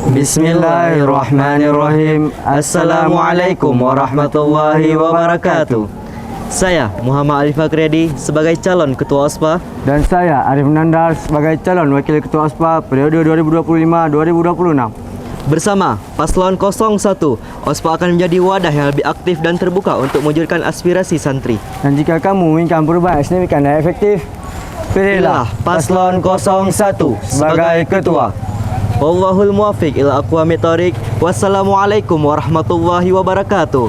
Bismillahirrahmanirrahim. Assalamualaikum warahmatullahi wabarakatuh. Saya Muhammad Arif Fakredi sebagai calon Ketua OSPA. Dan saya Arif Nandar sebagai calon Wakil Ketua OSPA periode 2025-2026. Bersama Paslon 01, OSPA akan menjadi wadah yang lebih aktif dan terbuka untuk mewujudkan aspirasi santri. Dan jika kamu menginginkan perubahan signifikan dan efektif, pilihlah Paslon 01 sebagai Ketua. Wallahul muwaffiq ila aqwamit thoriq. Wassalamualaikum warahmatullahi wabarakatuh.